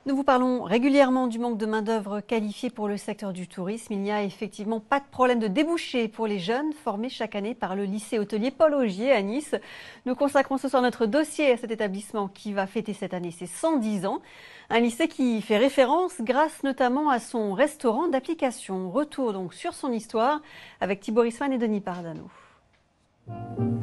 Nous vous parlons régulièrement du manque de main-d'œuvre qualifiée pour le secteur du tourisme. Il n'y a effectivement pas de problème de débouché pour les jeunes formés chaque année par le lycée hôtelier Paul Augier à Nice. Nous consacrons ce soir notre dossier à cet établissement qui va fêter cette année ses 110 ans. Un lycée qui fait référence grâce notamment à son restaurant d'application. Retour donc sur son histoire avec Thibaut Risman et Denis Pardano.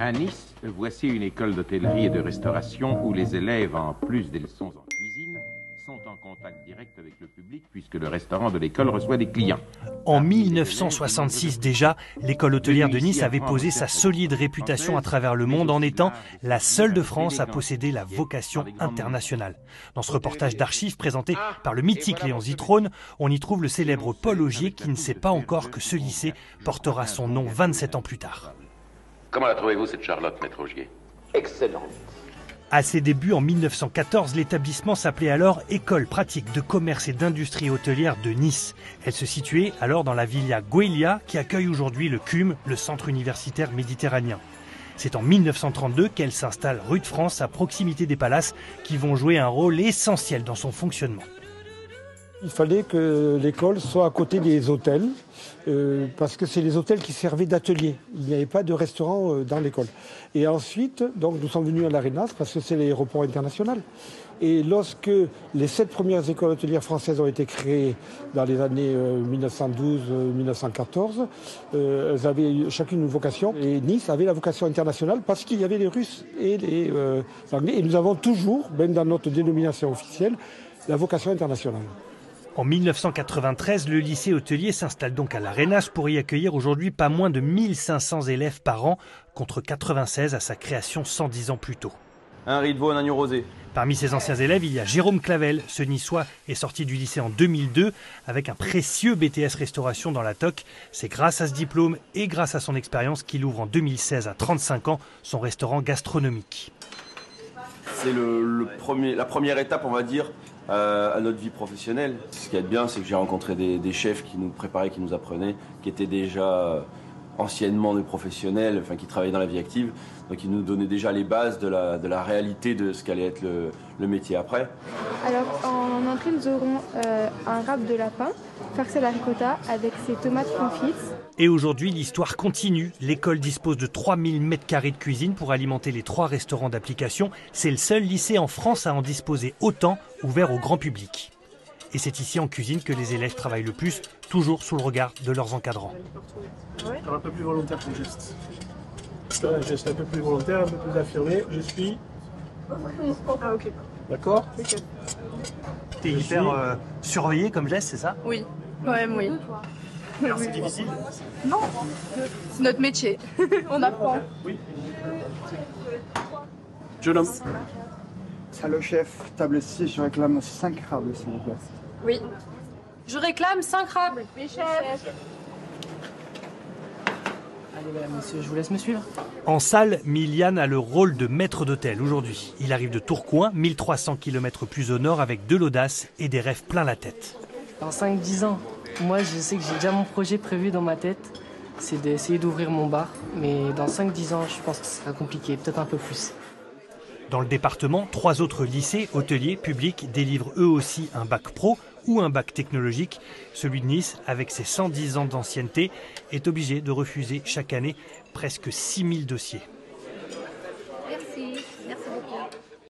À Nice, voici une école d'hôtellerie et de restauration où les élèves, en plus des leçons en cuisine, sont en contact direct avec le public puisque le restaurant de l'école reçoit des clients. En 1966 déjà, l'école hôtelière de Nice avait posé sa solide réputation à travers le monde en étant la seule de France à posséder la vocation internationale. Dans ce reportage d'archives présenté par le mythique Léon Zitrone, on y trouve le célèbre Paul Augier qui ne sait pas encore que ce lycée portera son nom 27 ans plus tard. Comment la trouvez-vous cette Charlotte, maître Augier? Excellent. À ses débuts en 1914, l'établissement s'appelait alors École pratique de commerce et d'industrie hôtelière de Nice. Elle se situait alors dans la villa Güelia qui accueille aujourd'hui le CUM, le centre universitaire méditerranéen. C'est en 1932 qu'elle s'installe rue de France à proximité des palaces qui vont jouer un rôle essentiel dans son fonctionnement. Il fallait que l'école soit à côté des hôtels, parce que c'est les hôtels qui servaient d'atelier. Il n'y avait pas de restaurant dans l'école. Et ensuite, donc, nous sommes venus à l'Arenas, parce que c'est l'aéroport international. Et lorsque les 7 premières écoles hôtelières françaises ont été créées dans les années 1912-1914, elles avaient chacune une vocation. Et Nice avait la vocation internationale parce qu'il y avait les Russes et les Anglais. Et nous avons toujours, même dans notre dénomination officielle, la vocation internationale. En 1993, le lycée hôtelier s'installe donc à l'Arenas pour y accueillir aujourd'hui pas moins de 1500 élèves par an, contre 96 à sa création 110 ans plus tôt. Un riz de veau, un agneau rosé. Parmi ses anciens élèves, il y a Jérôme Clavel. Ce niçois est sorti du lycée en 2002 avec un précieux BTS restauration dans la toque. C'est grâce à ce diplôme et grâce à son expérience qu'il ouvre en 2016 à 35 ans son restaurant gastronomique. C'est la première étape, on va dire, à notre vie professionnelle. Ce qui est bien, c'est que j'ai rencontré des chefs qui nous préparaient, qui nous apprenaient, qui étaient déjà anciennement des professionnels, enfin qui travaillaient dans la vie active. Donc ils nous donnaient déjà les bases de la réalité de ce qu'allait être le métier après. Alors en entrée, nous aurons un râpe de lapin, farci à la ricotta avec ses tomates confites. Et aujourd'hui, l'histoire continue. L'école dispose de 3000 m² de cuisine pour alimenter les 3 restaurants d'application. C'est le seul lycée en France à en disposer autant, ouvert au grand public. Et c'est ici en cuisine que les élèves travaillent le plus, toujours sous le regard de leurs encadrants. Un peu plus volontaire que le geste. Un geste un peu plus volontaire, un peu plus affirmé. Je suis. Ah ok. D'accord. Okay. T'es hyper surveillé comme geste, c'est ça? Oui. Ouais, oui. Alors c'est difficile? Non, c'est notre métier. On apprend. Oui. Jeune homme. Allô chef, table 6, je réclame 5 crabes s'il vous plaît. Oui. Je réclame 5 crabes. Oui, chef. Allez, madame, monsieur, je vous laisse me suivre. En salle, Milian a le rôle de maître d'hôtel aujourd'hui. Il arrive de Tourcoing, 1300 km plus au nord, avec de l'audace et des rêves plein la tête. Dans 5-10 ans, moi je sais que j'ai déjà mon projet prévu dans ma tête, c'est d'essayer d'ouvrir mon bar. Mais dans 5-10 ans, je pense que ce sera compliqué, peut-être un peu plus. Dans le département, 3 autres lycées hôteliers publics délivrent eux aussi un bac pro ou un bac technologique. Celui de Nice, avec ses 110 ans d'ancienneté, est obligé de refuser chaque année presque 6000 dossiers. Merci.